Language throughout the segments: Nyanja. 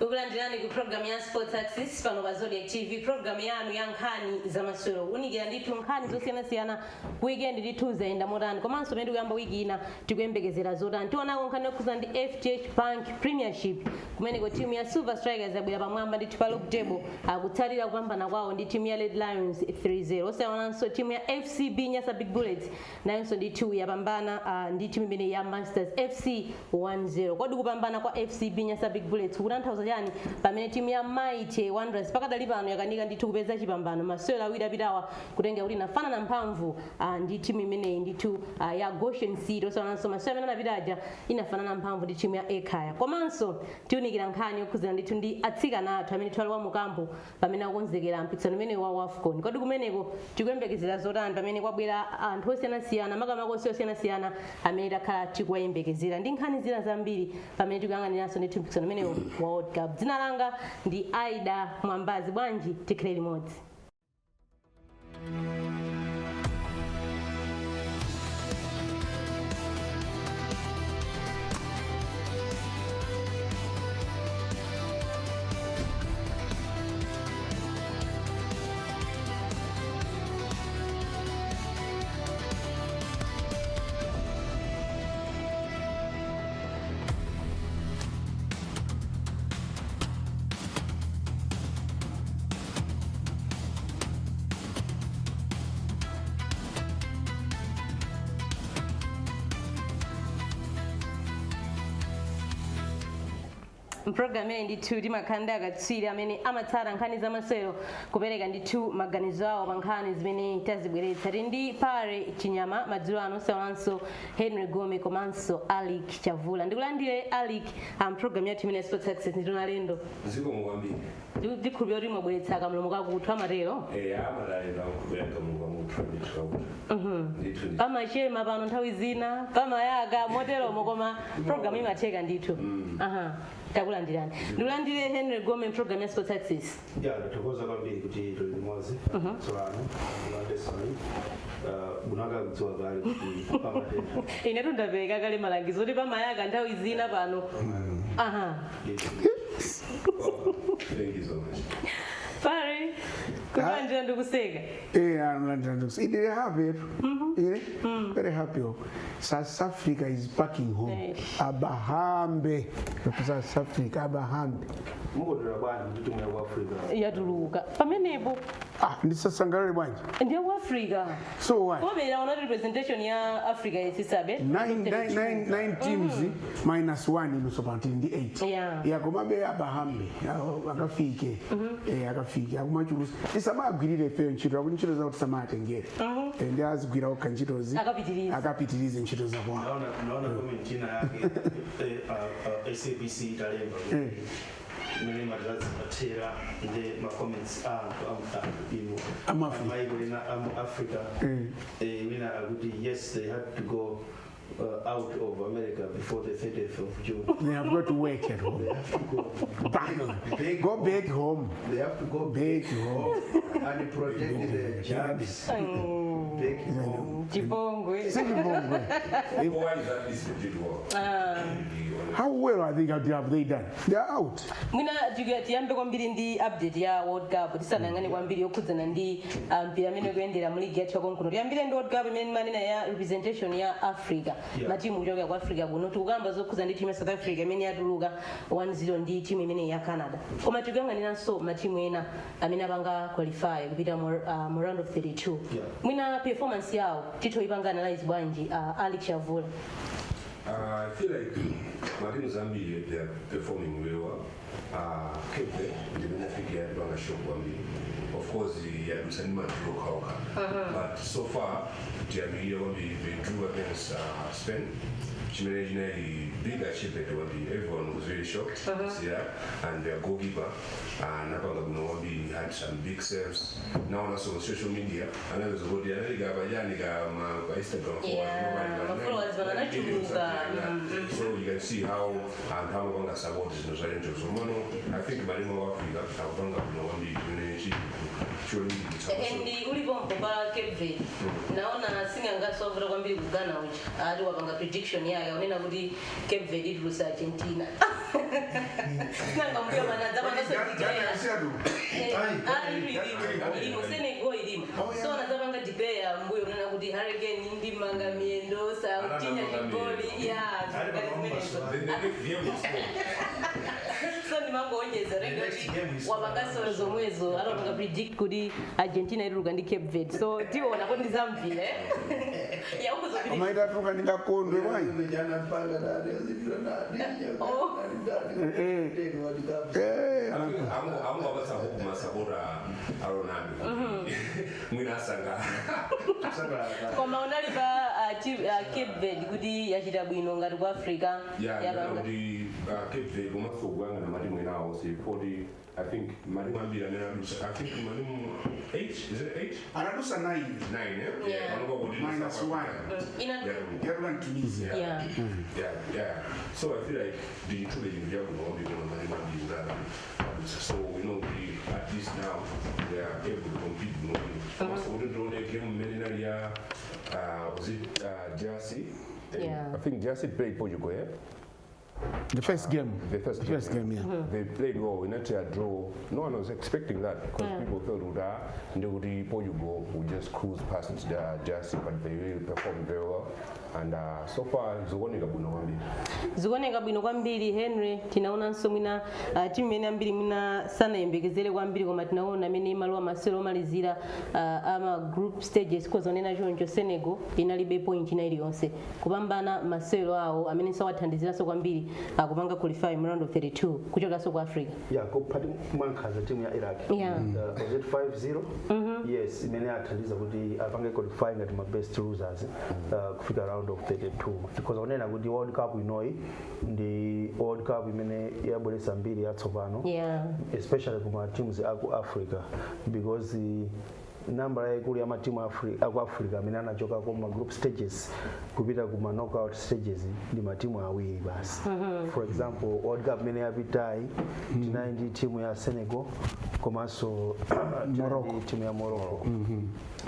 Ukulandirani ku program ya Sports Access pano pa Zodiak TV, program yanu ya nkhani za masewero. Unikira ndithu nkhani zosiyana-siyana weekend ndithu zaenda motani. Komanso pamene tikuyamba wiki ina tikuyembekezera zotani. Tionako nkhani yokhuza ndi FTH Bank Premiership kumeneko timu ya Silver Strikers yabwera pamwamba ndithu pa log table akutsalira kupambana kwawo ndi timu ya Red Lions 3-0. Osaonanso timu ya FCB Nyasa Big Bullets nayonso ndithu yapambana ndi timu imene ya Masters FC 1-0. Kodi kupambana kwa FCB Nyasa Big Bullets kutanthauza chani pamene timu ya Mighty Wanderers pakadali pano yakanika ndithu kupeza chipambano masewero awiri apitawa kutenga kuti inafana na mphamvu ndi timu imeneyi ndithu ya Goshen City. Osaonanso masewero amene apitaja inafanana mphamvu ndi timu ya Ekhaya. Komanso tiunikira nkhani yokhuzana ndithu ndi atsikana athu amene twali wa mukambo pamene akonzekera mpikisano umene wa AFCON. Kodi kumeneko tikuyembekezera zotani pamene kwabwera anthu osiyanasiyana makamaka osiyanasiyana amene takhala tikuwayembekezera ndi nkhani zina zambiri pamene tikuyang'aniranso ndithu mpikisano umene wa World Cup. Dzina langa ndi Aida Mwambazi, bwanji tikhale limodzi. Program ya ndithu timakhanda akatswiri amene amatsara nkhani za masewero kupereka ndithu maganizo awo pa nkhani zimene tazibweretsa. Ndi Pare Chinyama madzulo ano osaonanso Henry Gome komanso Alik Chavula. Ndikulandire Alik program yathu imene Sports Access ndithu alendo ziko mukwambiri ndikhulupirira kuti mwabweretsa akamlomo kakuthwa amatero amalalo kubera mukwamuthu ndithu pamachema pano nthawi zina pamayaka moteromo koma program imatheka ndithu takulandirani. Ndikulandire Henry Gome program ya Sports Access. Ndatokoza kwambiri kuti tuli limodzi solano ndandesani bunaka kudziwa kale kuti pamatenda ine tundapeka kale malangizo kuti pamayaka nthawi zina pano. Thank you so much. Pare kulandira ndikuseka. I'm very happy. Very happy. South Africa is backing home. Abahambe. South Africa, Abahambe. mukodera bwanji kuti mwe wa Africa yatuluka pamenepo ndisasangalale bwanji ndiye wa Africa. So what? Kobera ona representation ya Africa yesisabe 9 teams minus 1 inosopati ndi 8 yakomabe abahambe akafike akafike akumachulusa isamagwirire feyo ntchito akuti ntchito zakuti samatengere ndi azigwira okha ntchitozi akapitirize ntchito zakwa. naona comment ina yake SABC italemba mene madradzi matera ndi ma comments Africa wina akuti yes they had to go out of America before the 30th of June. They have got to work at home. They have to go back home. They have to go back home and protect the jobs. Back home. Chipongwe. Why is that this did work? How well I think have they done? They are out. Mwina tiyambe kwambiri ndi update ya World Cup tisanangane kwambiri yokhudzana ndi mpira amene kuyendera mu league yathu konkuno. Tiyambire ndi World Cup imene manena ya representation ya Africa. Matimu kuchoka ku Africa kuno tikukamba zokhudza ndi timu ya South Africa imene yatuluka 1-0 ndi timu imene ya Canada. Koma tikuyang'aniranso matimu ena amene apanga qualify kupita mu round of 32. Mwina performance yawo titoyipanga analyze bwanji Alik Chavula. I feel like Martin Zambia, they are performing very well. Cape Verde, the benefit they had on a show one. Of course, they had to but so far, they drew against Spain. Chimene big achievement everyone was very shocked and their goalkeeper Napanga had some big saves. Now also on social media and I was about the Instagram so you can see how and how long support is no I think Marimo Africa and pompo pa Cape Verde naona singangasovera kwambiri kugana uchi ari wapanga prediction yake unena kuti Cape Verde itulusa Argentina nanga mbuya manadza pangasodikaya ilimo Senegal ilimo so nadzapanga declare mbuyo unena kuti Hurricane ndimanga miendo sautinya chigoli ya so ndimangoonjeza rekoti wapanga zomwezo alopanga predict kuti Argentina ituluka ndi Cape Verde so tiona kuti ndizamvile amaita tuka ndingakondwe bwanyi amo abasaho kumasabora Ronaldo mwina asanga koma unali pa Cape Verde kuti yachita bwino ngati ku Africa yapanga Cape Verde kumasogwanga na malimu inawo si 40 I think malimu ambiri anadusa I think malimu 8 is it 8 anadusa 9 yeah minus 1 yakuwa Tunisia yeah so I feel like the two legends are going to be malimu ambiri so we know at least now they are able to compete so we don't know game many was it Jersey I think Jersey played Portugal The first game. The first game, yeah. They played well. In a draw. No one was expecting that because people thought they would Portugal would just cruise past Jersey, but they really performed very well. And so far, Zikachitika bwino kwambiri Henry tinaonanso mwina timu imene ambiri mwina sanayembekezere kwambiri koma tinaona amene imalowa masewero omalizira ama group stages kozonena choncho Senegal inalibe point ina iliyonse kupambana masewero awo amene sawathandiziranso kwambiri kupanga qualify mu round of 32 kuchokanso ku Africa kupati mwankhaza timu ya Iraq was it 5-0 yes imene athandiza kuti apange qualify ngati ma best losers kufika round of 32 because onena kuti World Cup inoi ndi World Cup imene yabweresa mbiri yatsopano especially kuma teams aku Africa because number yaikulu ya matimu aku Africa amene anachoka kuma group stages kupita kuma knockout stages ndi matimu awiri basi for example World Cup imene yapitayi tinayi ndi timu ya Senegal komanso timu ya Morocco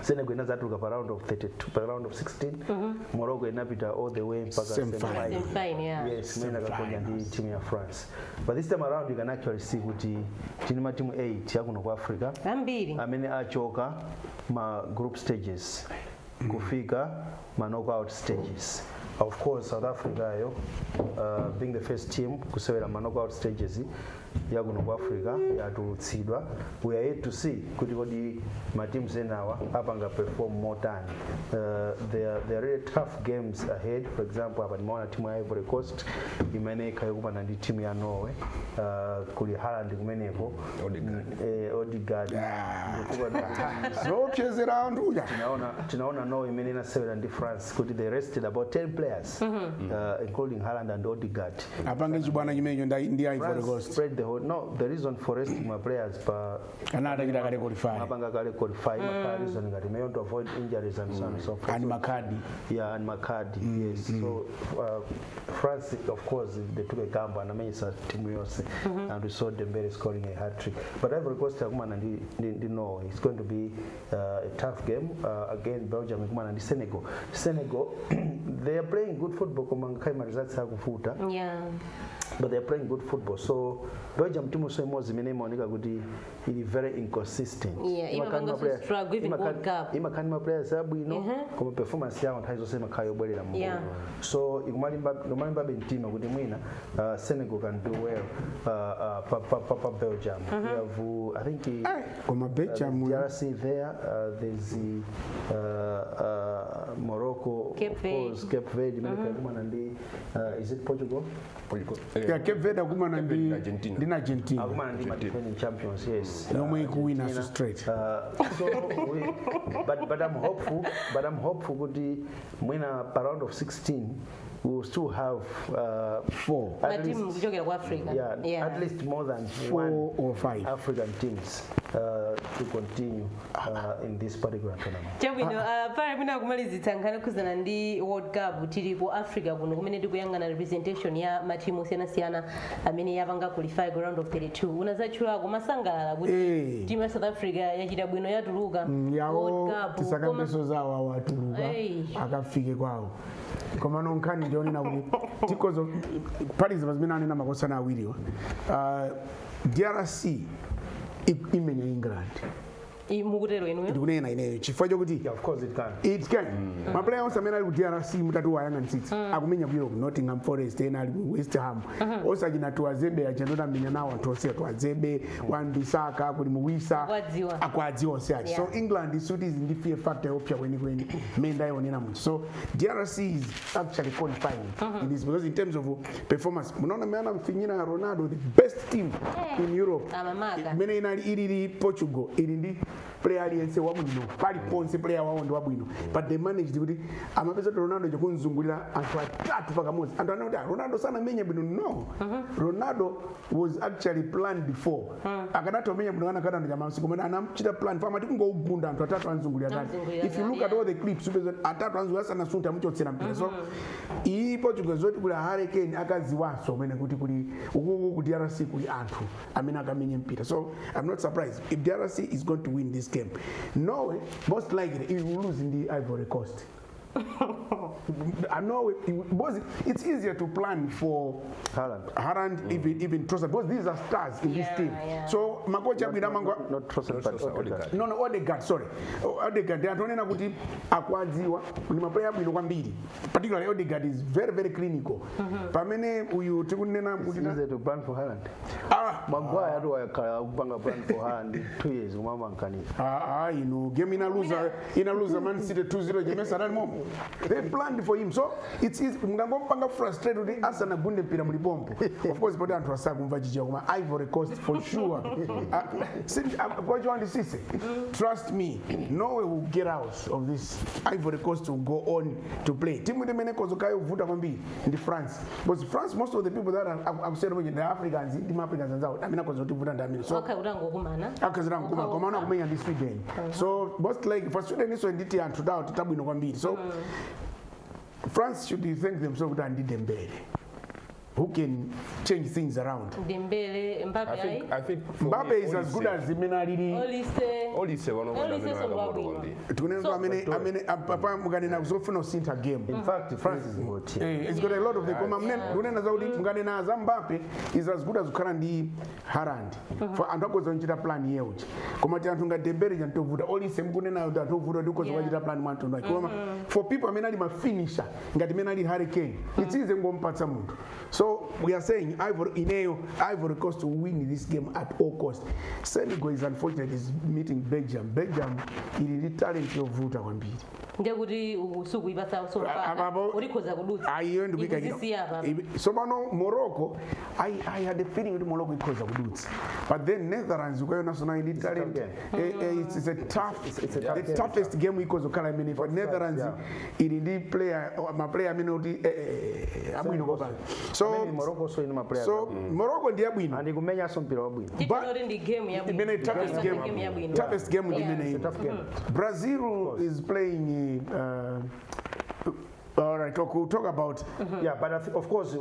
Senegal inazatuluka pa round of 32 pa round of 16 Morocco inapita all the way mpaka semi-final yes mena kakonya ndi timu ya France but this time around you can actually see kuti tini matimu 8 yakuno ku Africa amene achoka ma group stages kufika ma knockout stages of course South Africa being the first team kusewera ma knockout stages yakuno ku Africa yatulutsidwa we are yet to see kuti kodi ma teams enawa apanga perform more than there are really tough games ahead for example apa nimeona timu ya Ivory Coast imene ikayokupana ndi timu ya Norway kuli Haaland kumeneko Odegaard so chezera andu tunaona Norway imene inasewera ndi France kuti they rested about 10 players including Haaland and Odegaard apange chibwana chimenecho ndi Ivory Coast no the reason for resting my players Canada kita kale qualify mapanga kale qualify reason ngati may to avoid injuries and so on and so forth and Makadi and Makadi yes so France of course they took a gamble and amesa timu yose and we saw Dembele scoring a hat-trick but Ivory Coast akumana ndi Norway it's going to be a tough game again Belgium akumana ndi Senegal they are playing good football koma kaima results akufuta but they are playing good football so Belgium team so imozi imene imaoneka kuti ili very inconsistent imakanima players abwino koma performance yawo nthawi zonse imakhala yobwerera mu so ikumalimba bentima kuti mwina Senegal can do well pa Belgium we have I think koma Belgium DRC there there's Morocco Cape Verde imene kumana ndi is it Portugal Cape Verde kumana ndi Argentina kumana ndi defending champions yes yomwe ikuwina so straight so but I'm hopeful kuti mwina pa round of 16 we will still have 4 at least more than 4 or 5 African teams to continue in this particular tournament. Chabwino pale mina kumalizitsa nkhani kuzana ndi World Cup tilipo Africa kuno kumene tikuyangana representation ya matimu zosiyanasiyana amene yapanga qualify ku round of 32 unazatchulako masangalala kuti timu ya South Africa yachita bwino yatuluka yawo tisakambeso zawo awatuluka akafike kwawo koma nonkhani ndionena kuti tikozo palizo zimene anena makosana awiriwa DRC imenya England mukutero inuyo ndikunena ineyo chifukwa chokuti of course it can maplayer onse amene ali ku DRC mutatu wayang'anitsitsa akumenya ku Europe Nottingham Forest ena ali ku West Ham osachina tuwazebe achandota menya nawo anthu onse tuwazebe Wan-Bissaka kuli muwisa akwadziwa onse achi so England isuti izi ndi fear factor yopsa kwenikweni imene ndayionera munthu so DRC is actually qualifying in this because in terms of performance munaona mmeana mfinyina Ronaldo the best team in Europe imene inali ilili Portugal ili ndi player aliyense wabwino pali ponse player wawo ndi wabwino but they managed kuti amapeza Ronaldo chakunzungulira anthu atatu pakamodzi anthu anakuti Ronaldo sanamenya bwino no Ronaldo was actually planned before akanatomenya bwino kana kana jamasi koma anamchita plan for amati kungougunda anthu atatu anzungulira kati if you look at all the clips upeza atatu anzungulira sana sunta muchotsera mpira so iyi Portugal zoti kula Harry Kane akaziwaso mene kuti kuli ukuku ku DRC kuli anthu amene akamenya mpira so I'm not surprised if DRC is going to win this game. Norway, most likely, it will lose in the Ivory Coast. I know it's easier to plan for Haaland, even Trossard, because these are stars in this team. So makocha not Trossard, but Odegaard. No, Odegaard, sorry. Odegaard, they are talking about akwadziwa ni maplayer bwino kwambiri. Particularly Odegaard is very very clinical. Pamene uyu tikunena kuti it's easier to plan for Haaland. Maguire do akupanga plan for Haaland 2 years umama nkanisa. You know, game in a loser Man City 2-0 game Saturday morning. They planned for him, so it's easy. Mungangopanga frustrated with us and agunde pira mulibombo. Of course, but anthu asakumva chichwa kuma Ivory Coast for sure. What you want to say? Trust me, Norway will get out of this. Ivory Coast will go on to play. Timu de mene kozokayo vuta kwambiri in France. Because France, most of the people that are said about the Africans, the Africans and out. I mean, kozo vuta ndamini. So akazirangokumana. Akazirangokumana. Komana kumenya ndi Sweden. So most like for Sweden is nditi anthu dawo titabwino kwambiri. So France should thank themselves and Dembele, who can change things around. Dembele, Mbappe. I think Mbappe is as good as the Menaridi. Olise one of them. Papa Muganina Zofino Sinter game. In fact, France is a good team. It's got a lot of the Dunena Zaudi Muganina Mbappe is as good as Ukarandi Harand. For Andokos on Jita plan Yeuch. Commatantunga Dembele and Tovuda, Olise Mgunena that Tovuda Ducos Wajita plan one to for people, I mean, I'm a finisher, got Menadi Hurricane. It is a Gompatsamund. So we are saying Ivory Coast to win this game at all costs. Senegal is unfortunate is meeting Belgium. Belgium is talent of Vuta Wambiri. Ndekuti usuku ibasa usopata urikoza kudutsa ayo ndikuyika so bano Morocco I had a feeling that Morocco ikoza kudutsa but then Netherlands ukayo national elite talent it's a the toughest game ikoza kala mini for Netherlands ili player my player minoti abwino kwa so Morocco so in my player so Morocco ndiye abwino and ikumenya so mpira wabwino but ndi game ya bwino toughest game imene Brazil is playing all right, we'll talk about yeah, but of course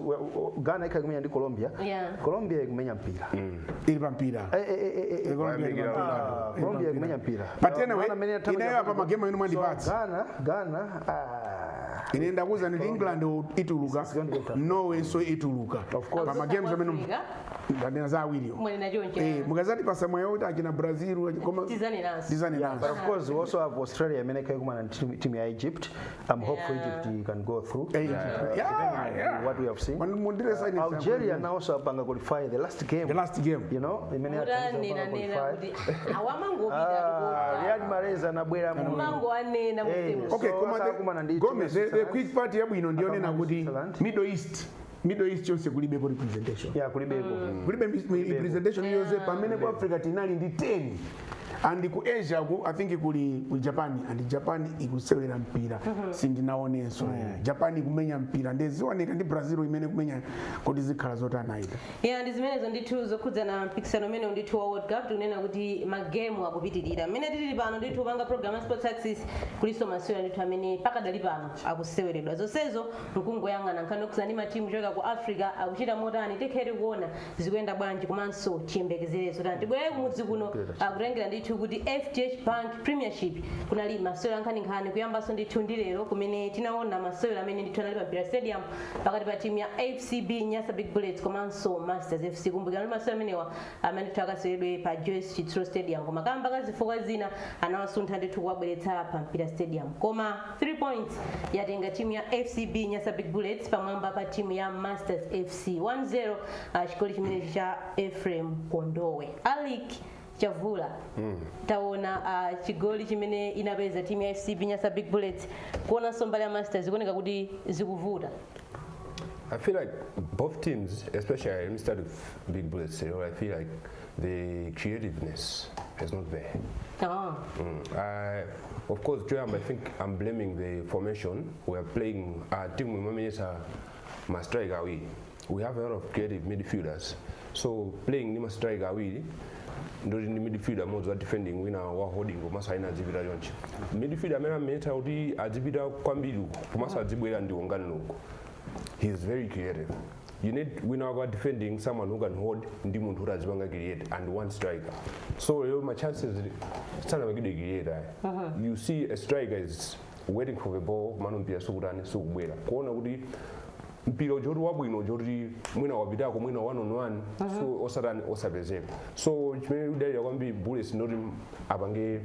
Ghana ikamenya ndi Colombia. Colombia ikumenya mpira. Ilipwa mpira. Colombia ikumenya mpira. But anyway, inayo hapa magema yenu mwandi bats. Ghana inaenda kuza ni England ituluka. Norway so ituluka. Of course. But games amenu ndana za wili. Mugazati pasa moyo akina Brazil koma Tizani nas. But of course we also have Australia imeneka kumana team ya Egypt. I'm hoping for Egypt can go through. What we have seen. Algeria now also apanga qualify the last game. You know, Riyad Mahrez anabwera okay, Gomez, the quick part ya bwino ndione na kuti Middle East chose kulibepo representation. Yeah, kulibepo. Kulibe representation yose pamene kwa Africa tinali ndi 10. and ku Asia I think kuli Japan and Japan ikusewera mpira sindinaonenso Japan ikumenya mpira ndezioneka ndi Brazil imene kumenya kuti zikhala zotanaida ndi zimenezo ndithu zokhudza na mpikisano umene ndithu wa World Cup tunena kuti magemu akupitirira mmene tili pano ndithu panga program ya Sports Access kuliso masewera ndithu amene pakadali pano akuseweredwa zonsezo mkungoyang'ana nkhani yokhudza ndi matimu choka ku Africa akuchita motani tikhale kuona zikuyenda bwanji komanso chiyembekezerezo tani tibwere kumudzi kuno akutengera ndithu kuti FDH Bank Premiership kunali masewera nkhani kuyambanso ndithu ndi lero kumene tinaona masewera amene ndithu anali pa Mumvera Stadium pakati pa timu ya FCB Nyasa Big Bullets komanso Masters FC kumbukira ndi masewera amenewa amene ndithu akaseweredwe pa Joyce Chitro Stadium koma kamba kazifukwa zina anawasuntha ndithu kuwabweretsa pa Mumvera Stadium koma 3 points yatenga timu ya FCB Nyasa Big Bullets pamwamba pa timu ya Masters FC 1-0 chigoli chimene cha Ephraim Kondowe Alik Chavula taona chigoli chimene inapeza timu ya FCB Nyasa Big Bullets kuona sombali ya Masters ikuoneka kuti zikuvuta. I feel like both teams, especially let me start with Big Bullets, I feel like the creativeness is not there. Of course, I think I'm blaming the formation. We are playing team with strike away. We have a lot of creative midfielders. So playing Nima strike away, ndori ni midfielder mozo defending wina wa holding komasa ina azibira yonchi midfielder amene ameta kuti azibira kwambiri komasa azibwera ndi ungani nuko. He is very creative. You need winner wa defending someone who can hold ndi munthu kuti azibanga create and one striker. So my chances sana magide create. You see a striker is waiting for the ball manompia sukutani sukubwera kuona kuti mpira ujori wabwino ujori mwina wabidako mwina one on one so osarani osapezeko so chimene udalira kwambiri Bullets ndoti apange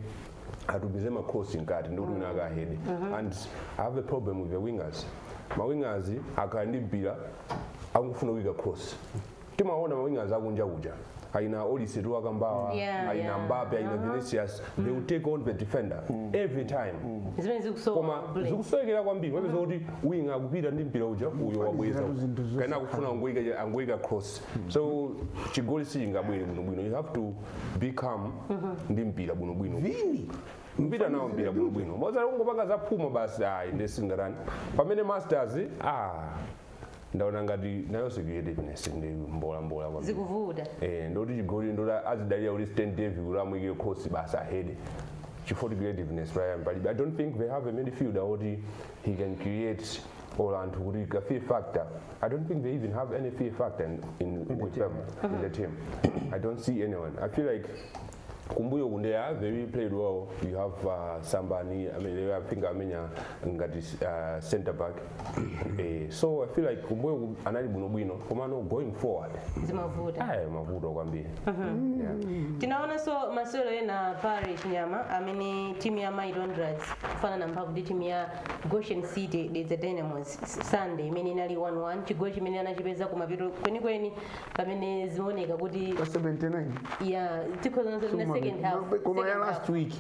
atumize ma crossing kati ndoti mwina akahede and I have a problem with the wingers. Ma wingers akali ndi mpira akufuna kuika cross timaona ma wingers akunja kuja aina Olise tu akambawa aina Mbappe aina Vinicius they will take on the defender every time koma zikusokera kwambiri wapeza kuti wing akupita ndi mpira uja uyo wabweza kana kufuna angoika cross so chigoli singabwere bwino you have to be calm ndi mpira bwino vini mpira nawo mpira bwino moza ungopanga zaphuma basi ndesingarani pamene Masters ndaona ngati nayo creativeness ndi mbola kwa zikuvuda ndoti chigoli ndola azidalira kuti stand David ulamwike cross basa ahead chifukwa creativeness right but I don't think they have a midfielder or he can create all and kuti ka fear factor I don't think they even have any fear factor in with them in the team. I don't see anyone. I feel like Kumbuyo Gundea very played well. You have Sambani, I mean I think ngati center back. So I feel like Kumbuyo anali bunobwino komano going forward. Zimavuta. Mavuta kwambiri. Tinaona so masolo na Paris nyama amene timu ya Maidondras kufana na mpaka timu ya Goshen City the Dynamos Sunday imene inali 1-1 chigoli chimene anachipeza kumapito kweni pamene zimaoneka kuti 79 tikoza second half koma ya last week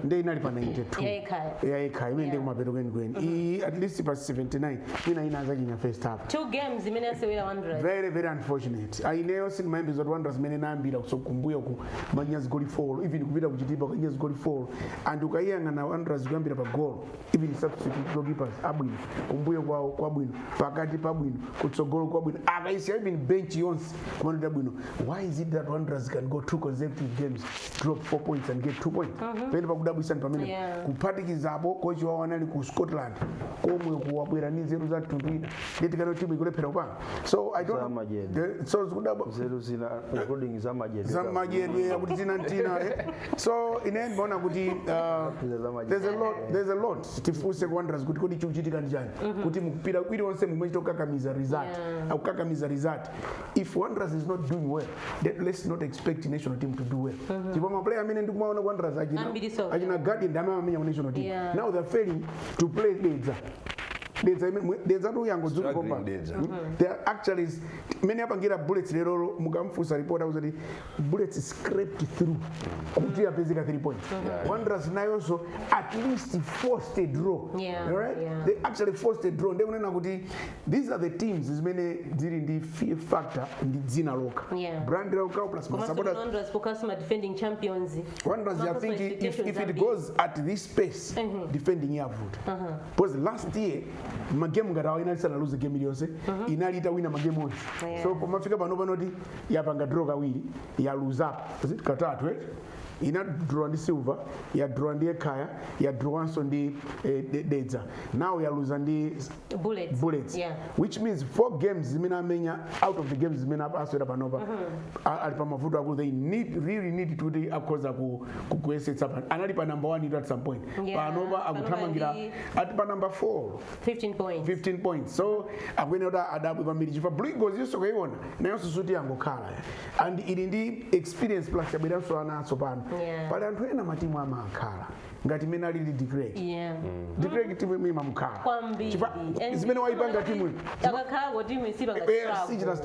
ndio inali pa 92 yaikaya imene kumapito kweni at least pa 79 inaanza kinya first half 2 games imene asewera Wanderers very unfortunate aineyo sin maimbi zot Wanderers imene naambira kusokumbuya ku manyazi goal 4 even kupita kuchitipa kanyazi goal 4 and ukayangana Wanderers kuyambira pa goal even substitute goalkeepers abwino kumbuyo kwa bwino pakati pa bwino kutsogolo kwa bwino akaisa even bench yonse kumanda bwino why is it that Wanderers can go 2 consecutive games drop 4 points and get 2 points pele pakudabwisa pamene kuphatikizapo coach wa wanali ku Scotland komwe kuwabwera ni zero za tundwina ndeti kana timu ikulephera kupanga so I don't so zikudaba zero zina including zamajedwe yakuti tina so in end bona kuti there's a lot tifuse ku Wanderers kuti kodi chikuchitika njani kuti mupira kwiri onse mumechita kukakamiza result au kukakamiza result if Wanderers is not doing well then let's not expect the national team to do well tipo ma player amene ndikumaona ku Wanderers ajina guardian ndama amenya national team now they're failing to play better dedza to yango dzuri komba they are actually many apangira bullets lero mukamfusa report akuti bullets scraped through kuti apezeka 3 points Wanderers nayo so at least forced a draw right they actually forced a draw ndekunena kuti these are the teams zimene dziri ndi fear factor ndi dzina loka brand loka plus supporters Wanderers focus on defending champions Wanderers I think if it goes at this pace defending yavuta because last year magame ngatawa inalisana lose game iliyonse inalita wina magame onse so pomafika pano panoti yapanga draw kawiri ya lose up katatu ina draw ndi Silver ya draw ndi Ekhaya ya draw onso ndi Dedza now ya lose ndi Bullets which means 4 games zimene amenya out of the games zimene aswera panopa ali pa mavuto akulu they really need to akhoza kuyesetsa anali pa number 1 at some point panopa akuthamangira ati pa number 4 15 points so akuyenera kuti adabwe kwambiri chifukwa Blue Eagles yonso kuiona nayonso suti yangokhala and ili ndi experience plus yabweranso anaso pano pali anthu ena matimu amakhala ngati mene alili Decreg timu imwe imamukhala zimene waipanga timu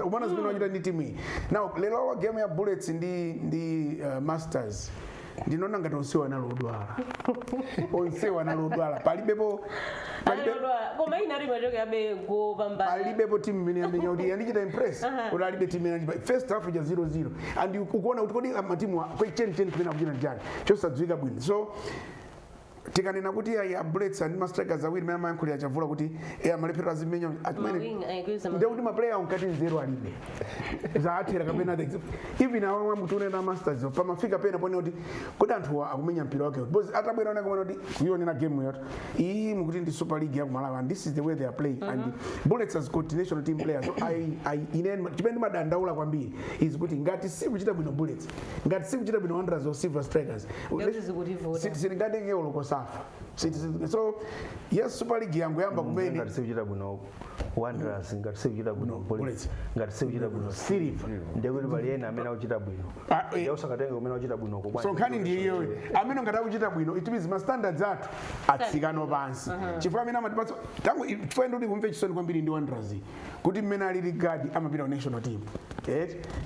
umana zimene wachita ndi timu iyi now lero game ya Bullets ndi Masters ndinona ngati onsewa analodwala palibepo timu imene yamenya kuti yandichita impress kuti alibe timu imene first half ija 0-0 and ukuona kuti kodi matimu kwecheni kumene akuchita njani chosadziwika bwino so tikanena kuti ya Bullets and Strikers awiri mema yankhuli achavula kuti malephero azimenya nde kuti maplayer unkati nzero alibe zaathera kapena even awamwe mutu unena Masters pamafika pena pone kuti kodi anthu akumenya mpira wake because atabwera ona kumene kuti kuyonera game yato iyi mukuti ndi Super League ya Malawi and this is the way they are playing and Bullets has got national team players so tipendi madandaula kwambiri is kuti ngati sikuchita bwino Bullets ngati sikuchita bwino Wanderers or Silver Strikers singati ngelo safa so yes Super League yangu yamba kumene ngati sikuchita bwino Wanderers ngati sikuchita bwino Bullets ngati sikuchita bwino Silver ndekuti pali ena amene akuchita bwino ndio usakatenga umene akuchita bwino kwa so nkhani ndi iyo amene ngati akuchita bwino it means ma standards athu atsikano pansi chifukwa amene amatipatsa tangu twende kuti kumve chisoni kwambiri ndi Wanderers kuti mmene alili guard amapita ku national team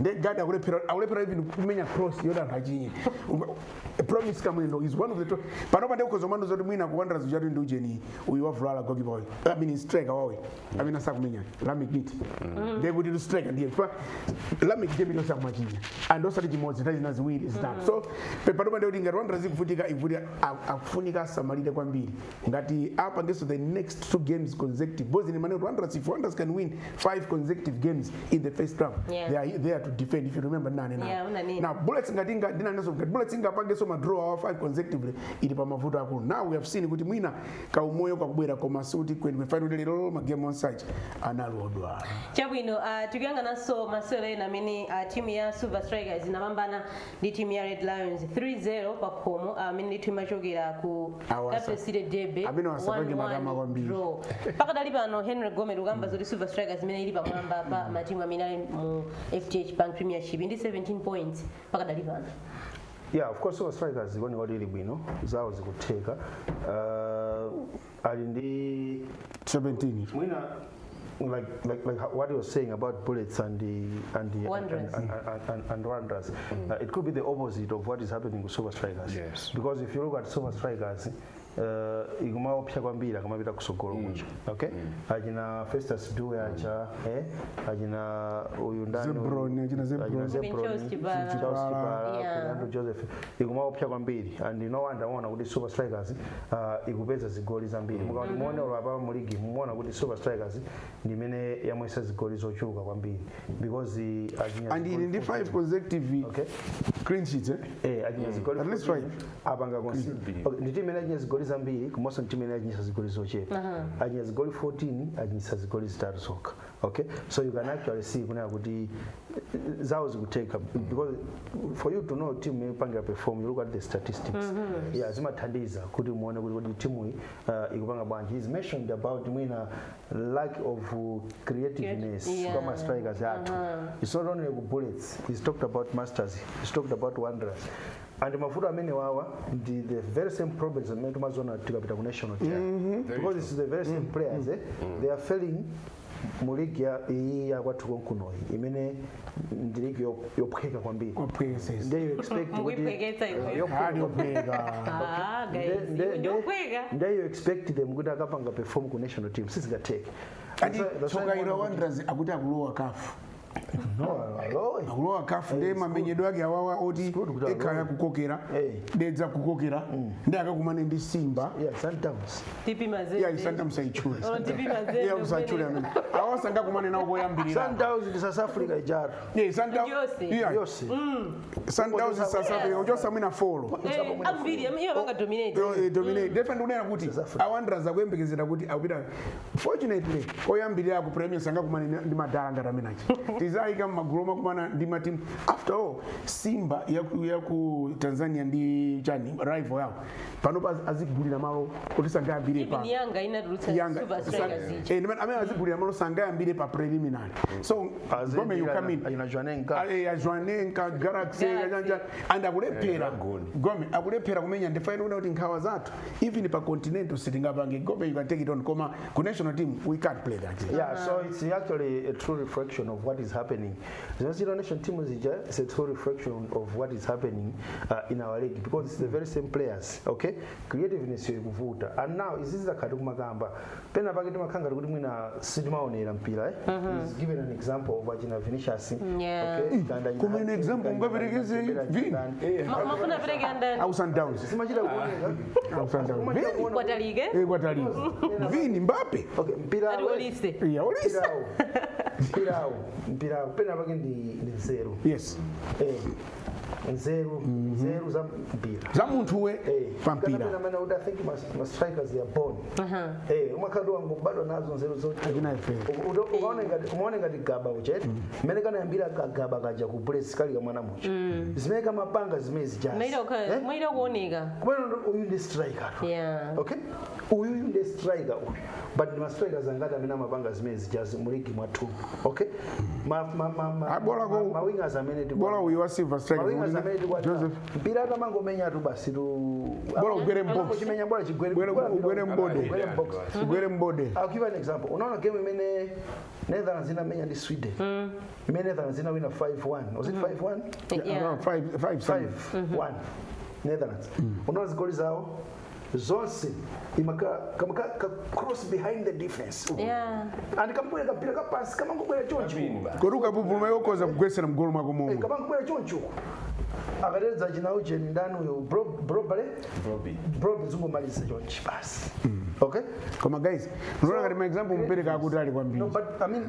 nde guard akulephera even kumenya cross yoda mpachinye promise kamwendo is one of the panopa ndekukoza mando zoti mwina ku Wanderers uchati ndi ujeni uyu wavulala goalkeeper I mean striker wawe amene asakumenya Lamek Giti ndekuti ndi striker ndiye Lamek Giti ndosa kumachinja and osati chimodzi ndazina ziwiri zitatu so panopa ndekuti ngati Wanderers ikuvutika akufunika asamalire kwambiri ngati apa ngeso the next 2 games consecutive both in maneno Wanderers if Wanderers can win 5 consecutive games in the first round they are there to defend if you remember nane now Bullets ngati ndinaneso Bullets ingapanga so draw our 5 consecutively ili pa mavuto akulu now we have seen kuti mwina kaumoyo kakubwera koma suti kweni final lero magame on site analodwa chabwino tikuyangana so masewera ena amene timu ya Silver Strikers inapambana ndi timu ya Red Lions 3-0 pa khomo amene timu imachokera ku Capital City Derby amene wasapange magama kwambiri pakadali pano Henry Gomez ukamba zoti Silver Strikers imene ili pamwamba pa matimu amene ali mu FDH Bank Premiership ndi 17 points pakadali pano yeah of course Silver Strikers igoni kuti ili bwino zawo zikutheka ali ndi 17 mwina like what you were saying about Bullets and Wanderers it could be the opposite of what is happening with Silver Strikers because if you look at Silver Strikers igumaopya kwambiri akamapita kusogolo kucho okay ajina Festus Due acha ajina uyu ndani Zebron Joseph igumaopya kwambiri and no wonder muona kuti Silver Strikers ikupeza zigoli zambiri mukaona muone olapa mu league muona kuti Silver Strikers ndimene yamwesa zigoli zochuluka kwambiri because ajina and in the 5 consecutive clean sheets ajina zigoli at least 5 apanga concede ndi timu ajina zigoli zambiri kumosa timu ajina zigoli zochepa ajina zigoli 14 ajina zigoli zitatu soka okay so you can actually see kuna kuti zawo zikuteka because for you to know team ipanga perform you look at the statistics yeah zimathandiza kuti muone kuti timu ikupanga bwanji is mentioned about mwina lack of creativeness kama strikers athu it's not only Bullets he's talked about Masters he's talked about Wanderers and mafuta amene wawa the very same problems amene tumazona tikapita ku national team because it's the very same players they are failing mu league ya kwathu konkunoyi imene ndi league yophweka kwambiri ndiyo expect ndiyo expect them kuti akapanga perform ku national team sizingateke tsokaira Wanderers akuti akulowa kafu akulowa kafu ndi mamenyedwe ake awawa oti ekhaya kukokera dedza kukokera ndi akakumane ndi Simba Sundowns ayichula amene awasanga kumane nawo koyambirira Sundowns ndi South Africa ijaro Sundowns South Africa uchosa mwina folo dominate defend unena kuti Wanderers akuyembekezera kuti akupita fortunately koyambirira ku Premier sanga kumane ndi madala ngati amenachi tizaika maguloma kumana ndi matimu after all Simba ya ku Tanzania ndi chani rival yawo panopa azigulira malo kuti sangayambire pa Yanga inadulutsa Super Strikers amene azigulira malo sangayambire pa preliminary so gome you come in Ajwanenka Galaxy and akulephera gome akulephera kumenya ndifaina kuti nkhawa zathu even pa continental sitingapange gome you can take it on koma ku national team we can't play that so it's actually a true reflection of what is happening. The national team is a true reflection of what is happening in our league because it's the very same players, okay? Creativeness yokuvuta. And now is this akati kumakamba. Pena paketi makanga kuti mwina sidimaonera mpira He's given an example of Vagina Vinicius. Okay? Kuma an example ngaberekeze Vini. Mafuna bereke ndani. Au Sundowns. Simachira kuoneka. Au Sundowns. Kwata liga? Kwata liga. Vini Mbappe. Okay, mpira. Olise. Olise. Mpira pena pake ndi zero. Yes. Zero za mpira. Za muntu we pampira. Kana mana uda think my strikers they are born. Umakado wangu bado nazo zero zote. Akina ife. Umeona ngati gaba uchete. Mene kana yambira kagaba kaja ku press kali mwana mucho. Zimeka mapanga zimezi just. Maida kuoneka. Kubona uyu ndi striker. Yeah. Okay? Uyu ndi striker uyu. But the strikers angata mina mapanga zimezi just muligi mwatu. Okay? Mawingers amene tu. Bola uyu wa Silver Strikers. Joseph. Mpira kama ngomenya tu basi tu. Bola ugwere mbox. Chimenya bola chigwere. Ugwere mbode. Ugwere mbode. I'll give an example. Unaona game imene Netherlands inamenya ndi Sweden. Imene Netherlands inawina 5-1. Was it 5-1? Yeah. 5-1. Netherlands. Unaona zigoli zao zonse imaka kama cross behind the defense. Yeah. And kampira kapira kapasi kama ngobwera choncho. Koruka bubuluma yokoza kugwesera mgolo mwako momo. Kama ngobwera choncho. Akaredza chinawo cheni ndani uyo Broby zungomaliza chonchi basi. Okay? Koma guys, unaona ngati ma example mpereka akutali kwambiri. No, but I mean,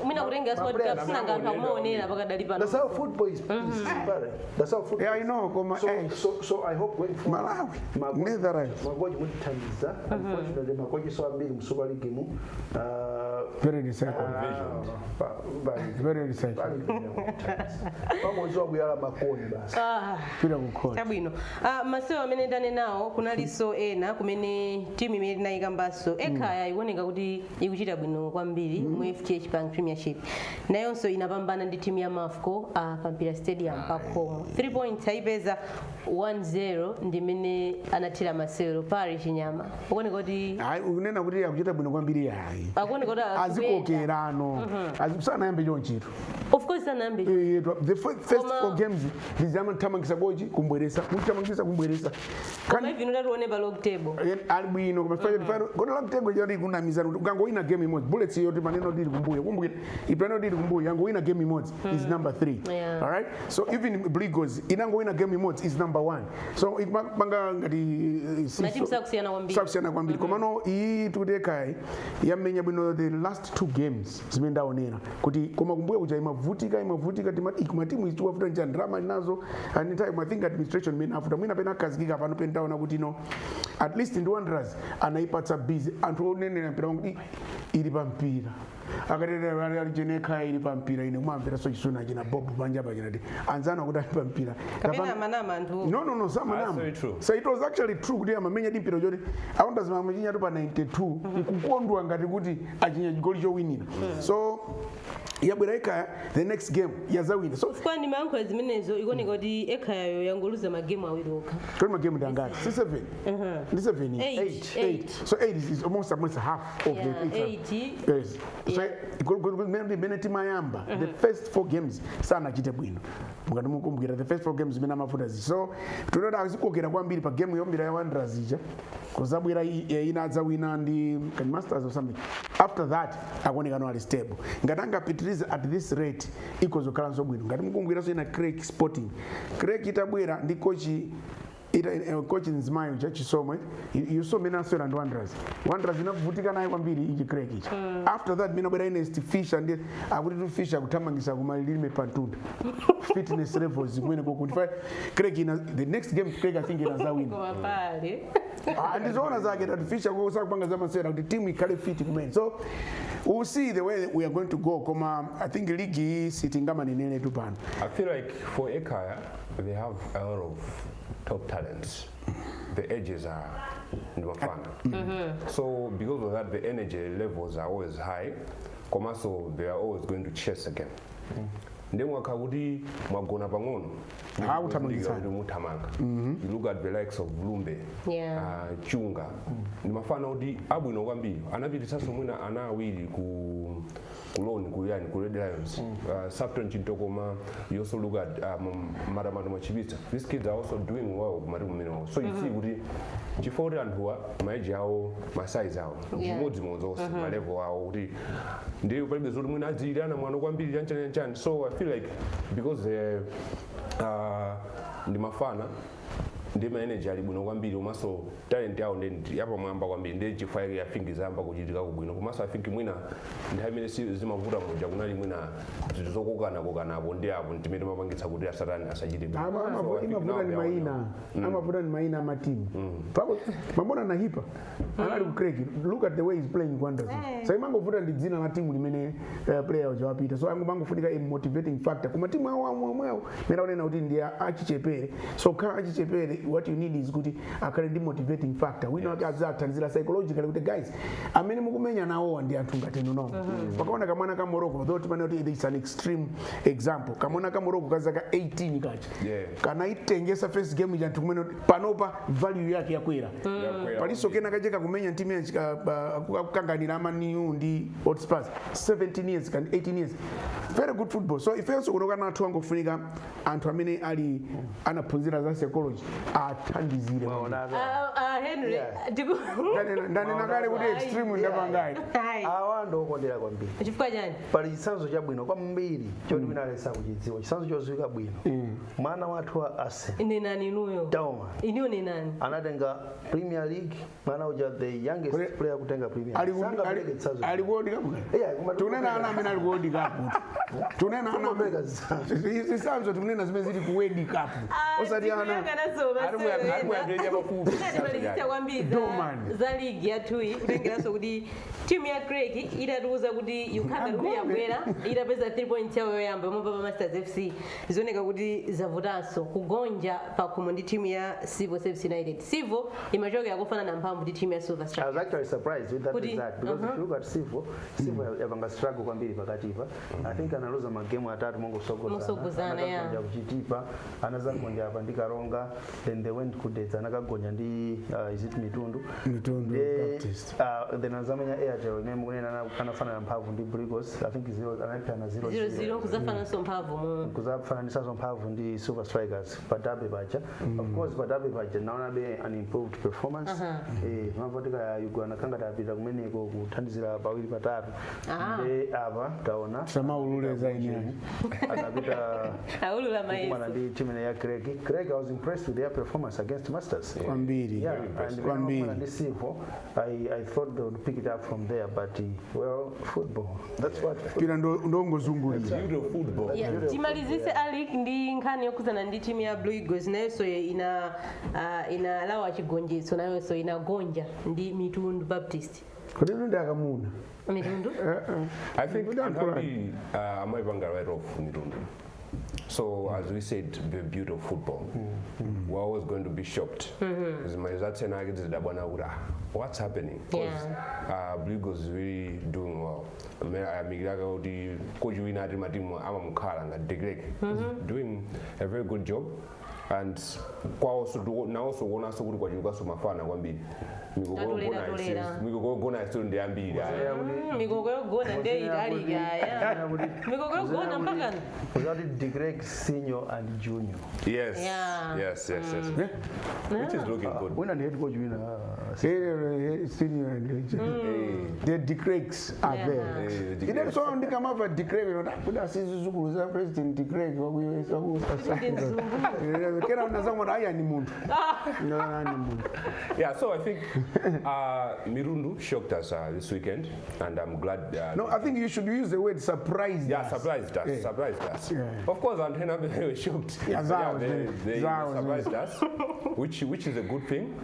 mina kutenga squad cup sina nganthu kumaonera pakadali pano. That's how football is played. That's how football. Yeah, I know. Koma so I hope going forward. Malawi. Netherlands. Magoji mutithandiza. Unfortunately magoji so ambiri mu Super League mu. Very recycled. Very recycled. Magoji wakuyala makoni basi. Pira kukona. Tabwino. Masewa amene ndane nawo kunaliso ena kumene timu imene tinayikambaso ekhaya ikuoneka kuti ikuchita bwino kwambiri mu FTH Bank Premiership. Nayonso inapambana ndi timu ya Mafco Pampira Stadium pakhomo. 3 points ayipeza 1-0 ndimene anathira masewero Parish Nyama. Ukuoneka kuti unena kuti akuchita bwino kwambiri yayi. Akuoneka kuti azikokerano. Azisana yambe chonchito. Of course anambe. The first 4 games ndizama tamangisa boji kumbweresa. Mutamangisa kumbweresa. Kama hivi ndio pa log table. Albino kama final kona log table jari kuna mizano ukango wina game mode bullets yote maneno dili kumbuye kumbuye ipano dili kumbuye yango wina game mode is number 3. All right, so even Brigos inango wina game mode is number 1. So panga ngati team sakusiana kwambiri komano iyi tudeka yamenya bwino the last 2 games zimendaonera kuti koma kumbuye kuja imavutika timatimu is tuwafuta nja drama nazo and time I think administration men afuta mwina pena kazikika pano pentaona kuti no at least ndi Wanderers anaipatsa busy anthu onenera mpira wangu iri pampira akatetera ali chenekha iri pampira ine mwamvera so chisuna china bob panja pa chinati anzana kuti ali pampira kapena manama anthu no samanama so it was actually true kuti amamenya dimpiro choti akonda zima machinya pa 92 kukondwa ngati kuti achinya chigoli chowinira so yabwera Ekaya the next game yazawina so kwa ni mankho zimenezo ikuoneka kuti Ekaya yo yangoluza magame awiri okha kodi magame ndangati 7 ndi 7 so 8 is almost half of the 8 yes so imene timayamba the first 4 games sanachite bwino mukati mukumbukira the first 4 games imene amafuta zi so tinoda azikokera kwambiri pa game yombira ya Wanderers ija kozabwera ina adzawina ndi Masters or something after that akuoneka no ali stable ngati angapitiriza at this rate ikozokhala nsobwino ngati mukumbukira so ina Craig Sporting Craig itabwera ndi coach coach Nzimayo chachisomwe yusome naswera ndi Wanderers inavutika naye kwambiri ichi Craig ichi after that mina bwera Ernest Fisher ndi akuti tu Fisher kuthamangisa kumalilime pantunda fitness levels kumene kokuti Craig the next game Craig I think inazawina kwa pale ndizoona zake that Fisher kusakupanga zamasera kuti team ikhale fit kumene so we'll see the way we are going to go koma I think league sitting kama ninene tu pano I feel like for Ekaya they have a lot of top talents. The edges are Nwafana. So because of that, the energy levels are always high. So they are always going to chase again. Then wakawudi magona pangono. You look at the likes of Blumbe, Chunga. Nimafana udi abu inogambili. Anabili sasa mwina anawili kuloni kuyani Red Lions. Sapton Chintokoma. You also look at Madamadu Machibita. These kids are also doing well. So you see udi Chifori and Hua, maiji hao, masaizi hao. Jimoji mozosi, malevo hao udi. Ndiyo palibe zuri mwina azirana mwanogambili janchani. So I feel like because ndi mafana ndi energy ali bwino kwambiri komanso talent yawo ndi yapa mwamba kwambiri ndi chifukwa ya fingi zamba kuchitika kubwino komanso I think mwina ndi amene zimavuta moja kunali mwina zinthu zokokana apo ndi apo ndimene mapangitsa kuti asatani asachite amavuta ni maina amatimu pako mamona na hipa anali ku Craig look at the way he's playing Wanderers so imangovuta ndi dzina la timu limene player wacho wapita so mangofunika a motivating factor kuma timu awo mera unena kuti ndi achichepere so kha achichepere what you need is kuti akhale ndi motivating factor wina wake azathanzira psychologically kuti guys amene mukumenya nawo ndi anthu ngati inu nomwe pakaona kamwana ka Morocco though timane kuti it's an extreme example kamwana ka Morocco kazaka 18 kachi kana itengesa first game ya anthu kumene panopa value yake yakwera paliso kena kacheka kumenya timu ya akukanganira amaniu ndi Hotspurs 17 years and 18 years very good football so if also kunoka na anthu angofunika anthu amene ali anaphunzira za psychology athandizire Henry ndani nakale kuti extreme ndapangayi awa ndokondera kwambiri chifukwa chani pali chisanzo chabwino kwambiri choti mina alesa kuchidziwa chisanzo choziwika bwino mwana wathu wa Arsenal ine nani inuyo Tauma iniyo ni nani anatenga Premier League mwana uja the youngest player kutenga Premier League alikuodi kapu tunena ana amene alikuodi kapu tunena ana amene zisanzo tunena zimene zili ku World Cup osati ana za ligi yatui kutengeraso kuti timu ya Craig itatiuza kuti Uganda kuti yabwera itapeza 3 points yawo yoyamba yomwe pa Masters FC zioneka kuti zavutanso kugonja pakhomo ndi timu ya Civil Service United. Civil imachokera kufana na mphamvu ndi timu ya Silver Strike. I was actually surprised with that result because if you look at Civil yavanga struggle kwambiri pakatipa. I think analuza magemu atatu mongosogozana ya kuchitipa anazagonja apandika ronga then they went kudetsa anakagonya ndi is it Mitundu Baptist then azamenya Airtel name kunena kanafana na mphamvu ndi Brigos I think 0 anaipa na 0 kuzafana so mphamvu kuzafana ndi sazo mphamvu ndi Silver Strikers padabe bacha of course padabe bacha naona be an improved performance mapotika ya Uganda kanga tapita kumeneko kuthandizira pawiri patatu ndi apa taona sama ululeza ine atapita aulula maisi ndi timu ya Craig I was impressed with their performance against Masters kwambiri and this I thought they would pick it up from there, but well, football. That's what. Ndongozungulira. Football. Yeah, timalizise Ali ndi nkhani yokuzana ndi timu ya Blue Eagles nayo so ina lawa chigonjetso nayo so inagonja ndi Mitundu Baptist. Kodi ndakamuna. Mitundu? I think I'm even right off Mitundu. So as we said, the beauty of football, we're always going to be shocked. What's happening? Because Blue Eagles is really doing well. Doing a very good job. And now also want us to go to Mafana one bit. Migogona still in the ambit. Migogona day Migogona mpaka. We got the grade senior and junior. Yes. Which is looking good. When the head coach senior and the decrees are there. It is so only come up with decree. Put us as president decree. Yeah, so I think Mirundu shocked us this weekend, and I'm glad. No, I think you should use the word surprised. Yeah, surprised us. Yeah. Surprised us. Yeah. Of course, Antenna were shocked. Yeah, they surprised us, which is a good thing.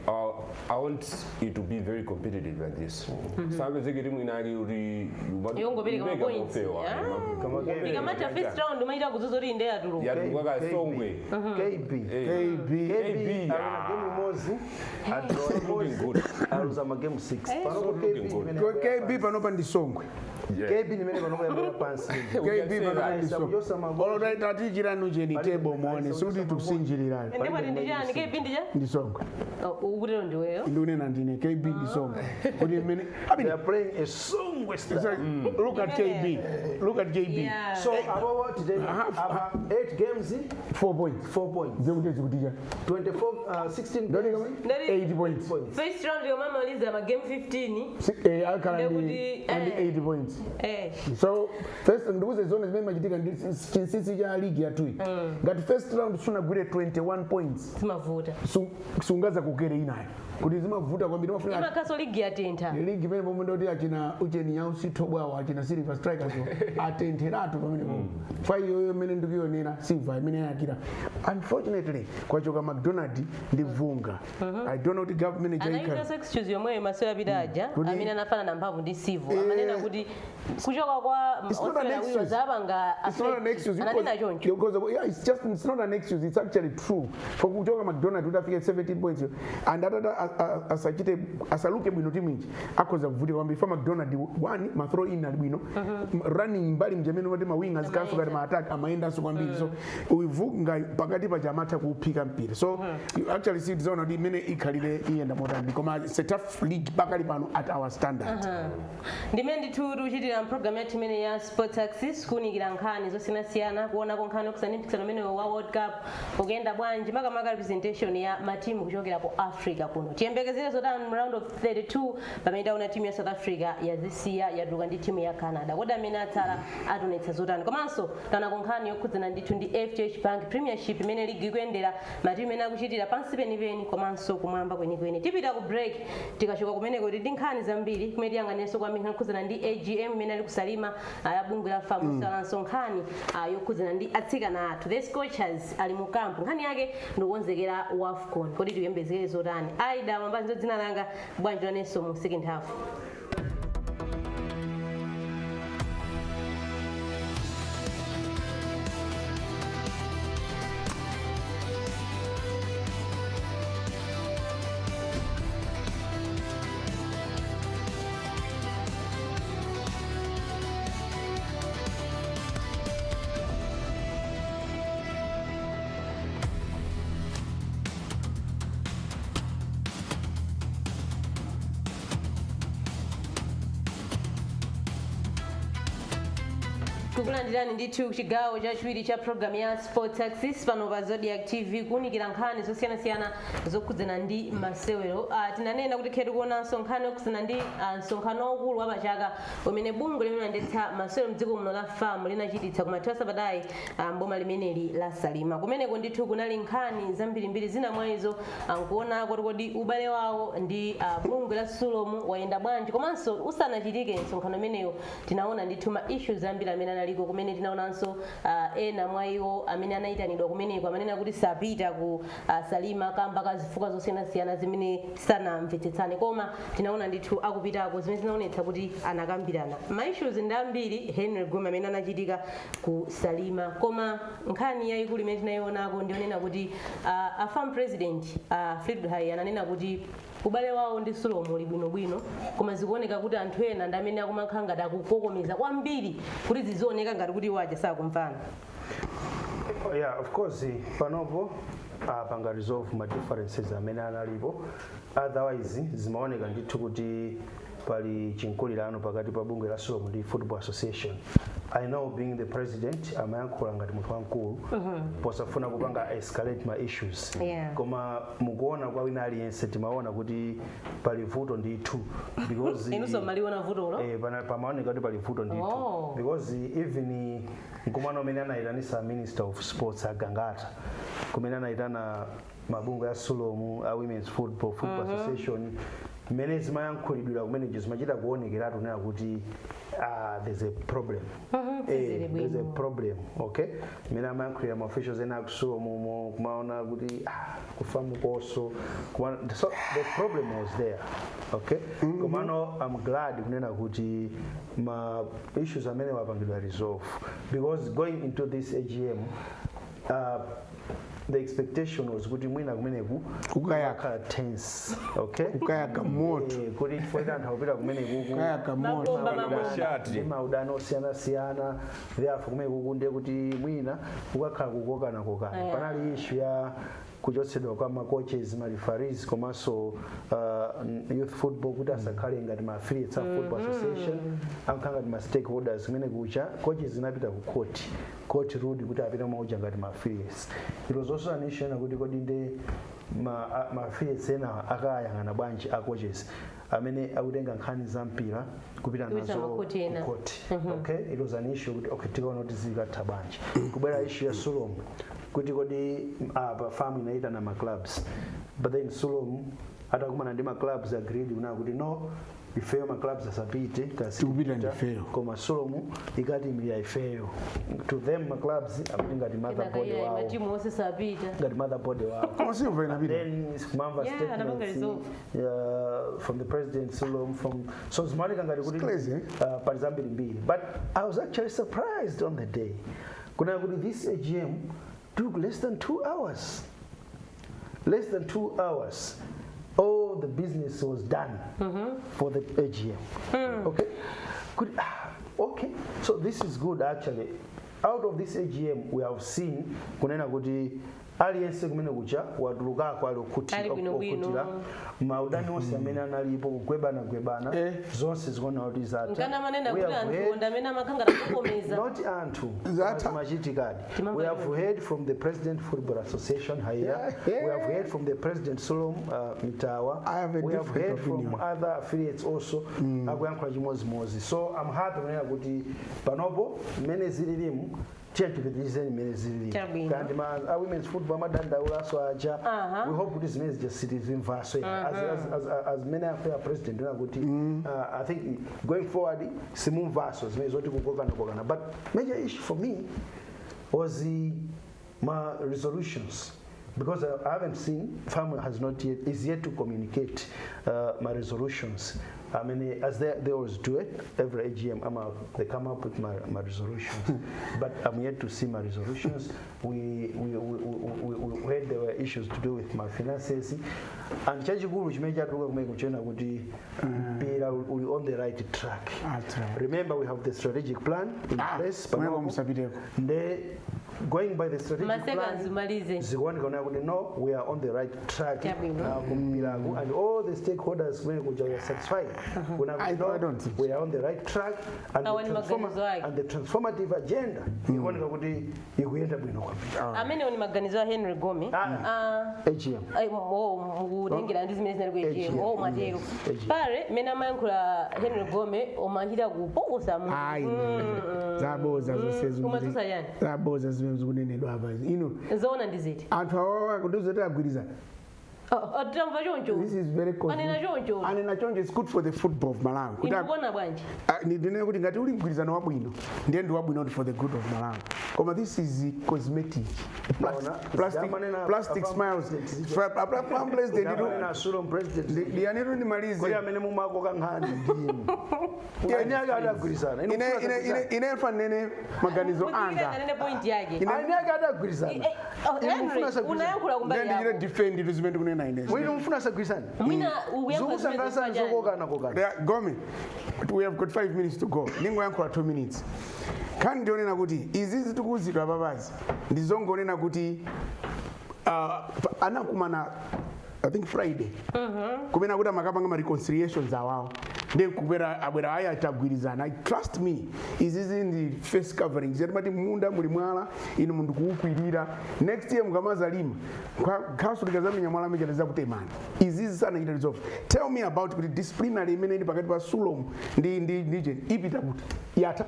I want it to be very competitive like this. Some they getting in agree. Bikamata first round umaita kuzuzuri ndea duru. Yeah, kuwaga songwe. KB. Good. I was on game 6. KB panopa ndi songwe. KB nimene panopa yambira pansi. KB panopa ndi songwe. Alright, atijira nuje ni table muone sudi tukusinjirirana. Ndipo ndijani KB ndija? Ndi songwe. Ukutero ndiweyo. Ndune nandine KB ndi songwe. Kodi mene they are playing a songwe style. Look at KB. Look at KB. Yeah. So about what today? 8 games, 4 points. 4 points. Zekuti kutija. 24 16 8 points. First round yo mama waliza ma game 15. And 8 points. So first ndikuze zone zimene machitika ndi chinsisi cha league ya 2. Ngati first round sunagwire 21 points. Simavuta. Sungaza kukere inayo. Kuti zimavuta kwambiri mafuna. Ima kaso league yatenta. League imene pomwe ndoti achina ucheni ya usithobwa achina Silver Strikers atenteratu pamene pomwe. Fai yoyo imene ndikuyonera Silver imene yakira. Unfortunately kwachoka McDonald ndi vunga. I don't know the government jaika. Ana excuse yomwe masoya bidaja amina nafana na mphamvu ndi Silver. Amanena kuti kuchoka kwa Australia zabanga it's not an excuse because yeah, it's not an excuse, it's actually true. For kuchoka McDonald utafika 17 points and asachite asaluke bwino timu ichi akoza kuvutika kwamba ifa McDonald one ma throw in albino running mbali mjameno wati ma wingers kanso kati ma attack amaenda so kwambiri so uivunga pakati pa jamata kuphika mpira so you actually see zone di mene ikhalire ienda modern koma set up league bakali pano at our standard ndimendi turu uchitira program ya timene ya Sports Access kunikira nkhani zosiyana kuona konkhani okusanimpikisano mene wa World Cup kugenda bwanji maka representation ya matimu kuchokera po Africa kuno tiyembekezere zotani round of 32 pamene una timu ya South Africa ya this year yaduka ndi timu ya Canada koda amene atsala atonetsa zotani komanso tana konkhani yokhudzana ndithu ndi FDH Bank Premiership imene ligi ikuyendera matimu ena akuchitira pansi penipeni komanso kumwamba kwenikweni tipita ku break tikachoka kumeneko kuti ndi nkhani zambiri kumene tiyang'aniranso kwambiri kukhudzana ndi AGM imene ali kusalima bungwe la famu salanso nkhani yokhudzana ndi atsikana athu the Scorchers ali mu kampu nkhani yake ndikukonzekera WAFCON kodi tiyembezere zotani aida mambazo dzina langa bwanji lanenso mu second half. tikulandirani ndithu chigawo chachiwiri cha program ya Sports Axis pano pa Zodiak TV kuunikira nkhani zosiyanasiyana zokhudzana ndi masewero. Tinanena kuti khetu kuonanso nkhani yokhudzana ndi msonkhano waukulu wapachaka umene bungwe limene limayendetsa masewero mdziko muno la FAM linachititsa kumathero sabatayi mboma limeneli la Salima. Kumeneko ndithu kunali nkhani zambirimbiri, zina mwa izo nkuona kodi ubale wawo ndi bungwe la Sulomu wayenda bwanji, komanso usanachitike msonkhano umeneyo tinaona ndithu ma issues ambiri amene analiko kumene tinaonanso ena mwa iwo amene anayitanidwa kumeneko amanena kuti sapita ku Salima kamba ka zifukwa zosiyanasiyana zimene sanamvetsetsane, koma tinaona ndithu akupitako zimene zinaonetsa kuti anakambirana. Ma issues ndi ambiri Henry Goma amene anachitika ku Salima, koma nkhani yayikulu imene tinayionako ndionena kuti AFAM president Fred Hai ananena kuti ubale wawo ndi Sulomu uli bwinobwino, koma zikuoneka kuti anthu ena ndi amene akumakhala ngati akukokomeza kwambiri kuti zizioneka ngati kuti waja sakumvana. Yeah, of course, panopo panga resolve ma differences amene analipo, otherwise zimaoneka ndithu kuti pali chinkulirano pakati pa bungwe la Sulomu ndi Football Association. I know being the president amayankhula ngati munthu wamkulu posafuna kupanga escalate ma issues, koma mukuona kwa wina aliyense timaona kuti pali vuto ndithu because inuso maliona vuto pamaoneka kuti pali vuto ndithu because even nkumano amene anayitanisa Minister of Sports Agangata, kumene anayitana mabungwe ya Sulomu, a Women's Football Association, mene zimayankhulidwira kumene zimachita kuonekeratu nena kuti there's a problem. There's a problem, okay? Mina amayankhulira ma officials ena kusulomu kumaona kuti kufamu koso. So the problem was there, okay? Kumano I'm glad kunena kuti ma issues amene wapangidwa resolve, because going into this AGM the expectation was kuti mwina kumeneku kukayaka tense, okay? Kukayaka moto. Kuti for anthu akupita kumeneku kukayaka moto. Maudano osiyana-siyana, therefore kumeneku kunde kuti mwina kukakhala kukokana. Panali issue ya kuchotsedwa kwa ma coaches, ma referees, komanso youth football kuti asakhale ngati ma affiliates a Football Association, amkhala ngati ma stakeholders kumene kucha coaches zinapita ku court ruled kuti apita mauja ngati ma affiliates. It was also an issue kuti kodi nde ma affiliates ena akayang'ana bwanji a coaches amene akutenga nkhani za mpira kupita nazo court. Okay, it was an issue kuti okay tikaona kuti zikatha bwanji. Kubera issue ya Sulomu kuti kodi FAM inaitana ma clubs, but then Sulomu atakumana ndi ma clubs agreed kuna kuti no, ifeyo ma clubs asapite tikupita ndifeyo, koma Sulomu ikati imira ifeyo to them ma clubs ngati motherboard wao, ngati motherboard wao. Then kumamba statements from the president Sulomu, from so Zmanika ngati kuti palizambiri mbili. But I was actually surprised on the day kuna kuti this AGM took less than 2 hours. Less than 2 hours. All the business was done for the AGM. Okay? Good. Okay. So this is good actually. Out of this AGM we have seen kunena kuti aliyense kumene kucha watuluka kwa okutira maudani onse amene analipo kugwebana zonse zikona kuti zatha. Not anthu machitikadi. We have heard from the President Football Association here. We have heard from the President Sulomu Mitawa. We have heard from other affiliates also. Akuyankhula chimozimozi. So I'm happy kunena kuti panopo mene zililimu tipitizeni mene zililimu. Kandi ma women's football madandaula so aja. We hope kuti zimene just zimva so as many affair president kuti I think going forward simumva so zimene zoti kukokana. But major issue for me was my resolutions, because I haven't seen FAM is yet to communicate my resolutions. I mean, as they always do it, every AGM, they come up with my resolutions. But I'm yet to see my resolutions. We heard there were issues to do with my finances. And Chachikuru Chimeja we're on the right track. Remember, we have the strategic plan in place. going by the strategic Masekanzi plan, malize. zikuoneka kuti no, we are on the right track. And all the stakeholders when we are satisfied. I don't think we are on the right track, and the transformative agenda ikuoneka kuti ikuyenda bwino kwambiri. Amene ni maganizo ya Henry Gome. AGM. Udengera ndi zimene zinali ku AGM. Matero. Pare mena mayankula Henry Gome omahira kupokosa mu. Zaboza zose Kumatusa yani. Zaboza zimene zikunenedwa apa. Zoona ndiziti. Anthu awawa kutuzoti agwiriza. This is very costly. Anena chonjo is good for the football of Malawi. Ndikuona bwanji. Ndinene kuti ngati uli mgwirizano wabwino ndiye ndi wabwino for the good of Malawi. Koma this is cosmetic. Plastic smiles. From president na solo president. Ndiyanero ni malize. Kodi amene mumako kankhani ndiyini. Ine akadagwirizana. Ine fanene maganizo anga. Nene point yake. Ine akadagwirizana. Unayankula kumbali yako. Ndiyire defend it zimene kunena ine. Mwina mfuna sagwirizana. Mwina Zukusangasa zokokana kokana. Gome. We have got 5 minutes to go. Ningoyankula 2 minutes. Kani ndionena kuti izizi tikuzidwa babazi ndizongonena kuti anakumana I think Friday kumena kuti amakapanga ma reconciliations awawo then kubera abwera aya tagwirizana. Trust me, izizi ndi face covering zeti mati munda muli mwala ino mundu kuukwirira next year mukamazalima khaso likazamenya mwala mecha zakutemana izizi sana ita resolve. Tell me about kuti disciplinary imene ili pakati pa Sulom ndi ipita kuti yata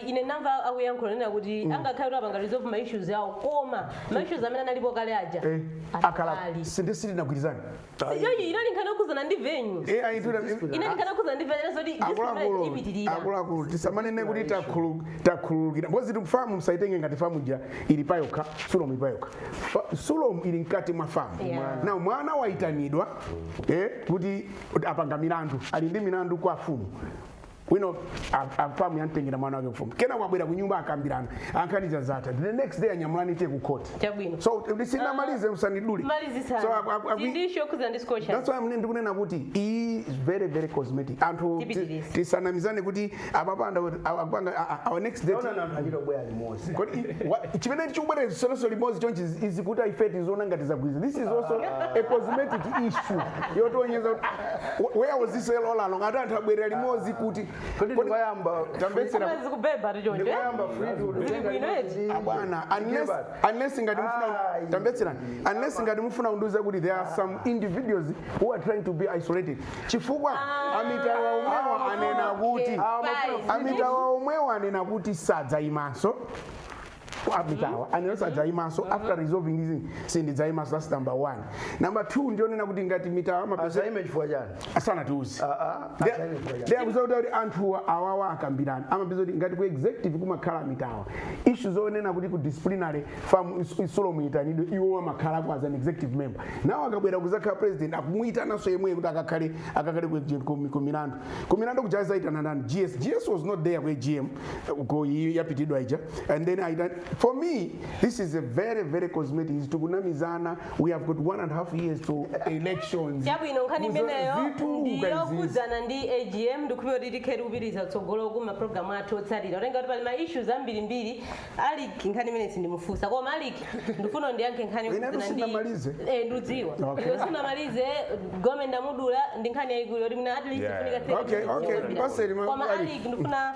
ine namva akuyankhula nena kuti angakhala apanga resolve ma issues yawo koma ma issues amene analipo kale aja akala sindisiri nagwirizana ino linkhana kuzana ndi venue ine linkhana kuzana ndi venue zoti ipitirira akulu tisamanene kuti takhululukira mbozi tikufamu msaitenge ngati famu ja ili payoka Sulom ili payoka Sulom ili mkati mwa famu na mwana waitanidwa kuti apanga milandu ali ndi milandu kwa fumu wino afamu yantengera mwana wake kufumu kena wabwera kunyumba akambirana ankaniza zata the next day anyamulani te ku court so lisina malize usaniduli so ndisho kuzana discussion that's why I'm ndikunena kuti is very very cosmetic anthu tisanamizane kuti apapanda akupanga our next day achitobwera limozi chimene chikubwera soloso limozi chonchi is kuti ifeti izona ngati zagwiza. This is also a cosmetic issue yotonyeza where was this all along anthu abwera limozi kuti kodi ndikayamba tambetsera kubeba tichonje ndikayamba abwana unless ngati mufuna tambetsera unless ngati mufuna unduza kuti there are some individuals who are trying to be isolated chifukwa amitawa omwewo anena kuti sadzaimanso abitawa anenosadzayimanso after resolving this sindidzaimanso. That's number 1. Number 2 ndionena kuti ngati mitawa mapesa chifukwa chani asana tiuzi ndeyakuzauta kuti anthu awawa akambirana amapeza kuti ngati ku executive kumakhala mitawa issue zonena kuti ku disciplinary farm Sulom itanidwe iwo amakhala kwa as an executive member nawo akabwera kuzakhala president akumuyitananso yemwe kuti akakhale kumilandu kujaza itana ndani GS was not there ku GM ko yapitidwa ija and then for me this is a very very cosmetic is tukunamizana. We have got 1.5 years to elections chabwino nkhani imeneyo ndiyokuzana ndi AGM ndikupita kuti tikhale kupitiriza kutsogolo kuma program athu otsalira otenga kuti pali ma issues ambirimbiri aliki nkhani imene sindimufunsa koma aliki ndifuna ndiyankhe nkhani ndudziwa iwe sinamalize Gome ndamudula ndi nkhani yayikulu yoti mna at least funika koma aliki ndifuna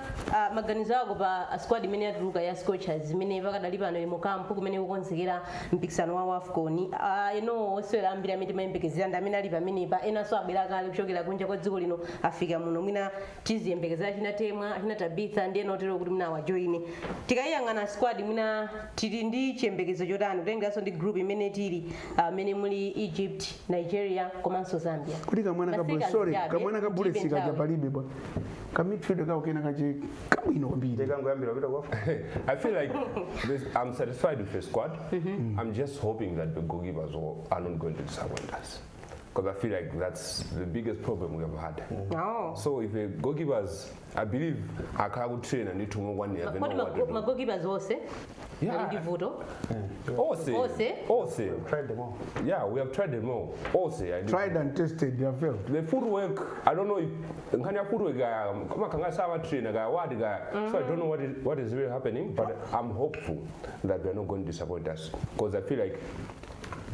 maganizo ako pa squad imene yatuluka ya Scorchers imene pakadali pano imukampu kumene kukonzekera mpikisano wa AFCON eno oswera ambiri amene timayembekezera ndi amene ali pamenepa enanso abwera kale kuchokera kunja kwa dziko lino afika muno mwina tiziyembekezera chinatemwa achina Tabitha ndi ena otero kuti mna wajoine tikayang'ana squad mwina tili ndi chiyembekezo chotani kutengeranso ndi group imene tili amene muli Egypt, Nigeria komanso Zambia kuti kamwana kabule sikaja palibe bwa kamidfield kaokena kaje kabwino kwambiri kangoyambira kupita kwa I feel like I'm satisfied with the squad. I'm just hoping that the goalkeepers are not going to disappoint us. Because I feel like that's the biggest problem we have had. So if the goalkeepers, I believe, are going to train and need to know 1 year. What goalkeepers was Yeah. Ose. Tried them all. Yeah, we have tried them all. Ose. Tried and tested, they have failed. The footwork, I don't know if nkanya footwork kama kanga sawa trainer wadi so I don't know what is really happening, but I'm hopeful that they're not going to disappoint us because I feel like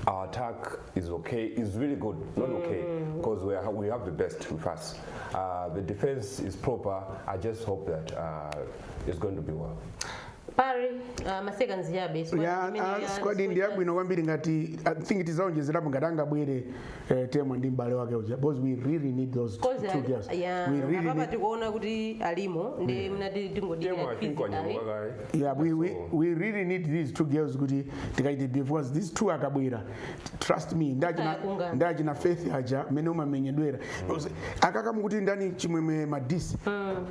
our attack is okay, is really good, not okay, because we have the best with us. The defense is proper. I just hope that it's going to be well. Pari, maseganzi yabe squad ndi yabwino kwambiri ngati I think it is onjezerapo ngatanga bwere temo ndi mbale wake uja because we really need those two girls. We really need kuona kuti alimo ndi mnati tingodira yeah, we really need these two girls kuti tikaite because these two akabwera, trust me, ndachina faith aja mene umamenyedwera akakamu kuti ndani chimwemwe madisi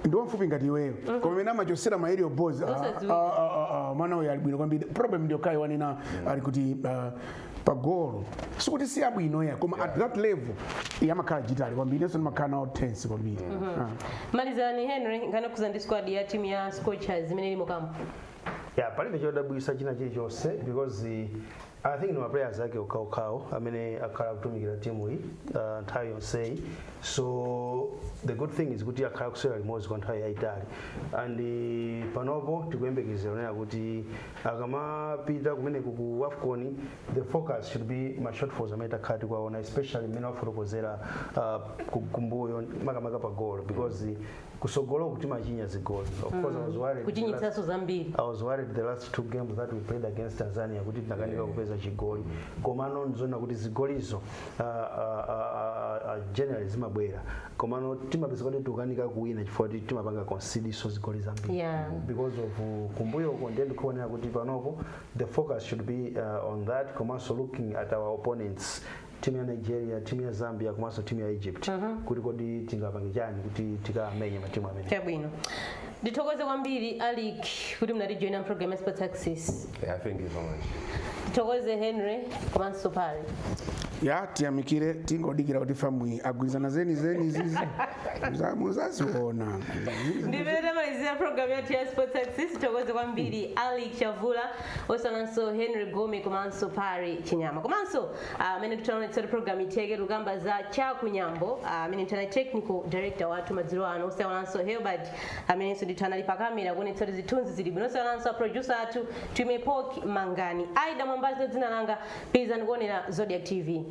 ndo mfupi ngati iweyo koma mena machosera ma aerial balls mana uya albino kwambiri problem ndio kai wanena ali kuti pagoro sikuti si abwino ya koma at that level yamakhala jitali kwambiri so makhala out tense kwambiri. Malizani Henry ngana kuzandi squad ya team ya Scorchers imene ilimo kampo. Yeah, palibe chodabwisa china chilichonse because I think no players ake ukao amene akhala kutumikira timu hii nthawi yonse. So the good thing is kuti akhala kusera limodzi kwa nthawi yaitali and panopo tikuyembekezera nena kuti akamapita kumene ku AFCON the focus should be ma shortfalls amene takhala tikuwaona especially mmene wafotokozera kumbuyo makamaka pa goal because kusogolo kuti machinya zigoli. Of course I was worried kuchinyitsaso zambiri. I was worried the last two games that we played against Tanzania kuti tinakanika kupeza chigoli komano nzona kuti zigolizo generally zimabwera komano timapeza kuti tukanika kuwina chifukwa timapanga concede so zigoli zambiri because of kumbuyo uko ndiye ndikuonera kuti panopo the focus should be on that komanso looking at our opponents, team ya Nigeria, team ya Zambia, komanso team ya Egypt kuti kodi tingapange chani kuti tikamenya matimu amene. Chabwino. Ndithokoze kwambiri Alik kuti mnatijoina program ya Sports Access. Yeah, thank you so much. Ndithokoze Henry komanso Pari. Ya tiyamikire tingodikira kuti famwe agwirizana zeni zizi muzaziona. Ndivyo malizia program ya Sports Access. Ndithokoze kwambiri Alik Chavula osananso Henry Gome komanso Pari Chinyama. Komanso amene tutaonetsa program itege lugamba za chakunyambo amene ntana technical director watu madziro ano osananso Helbert amene so nditana pa kamera kuonetsa zitunzi zili bwino osananso producer atu Tumepoki Mangani. Aida Mwambazi dzina langa pizani kuonera Zodiak TV.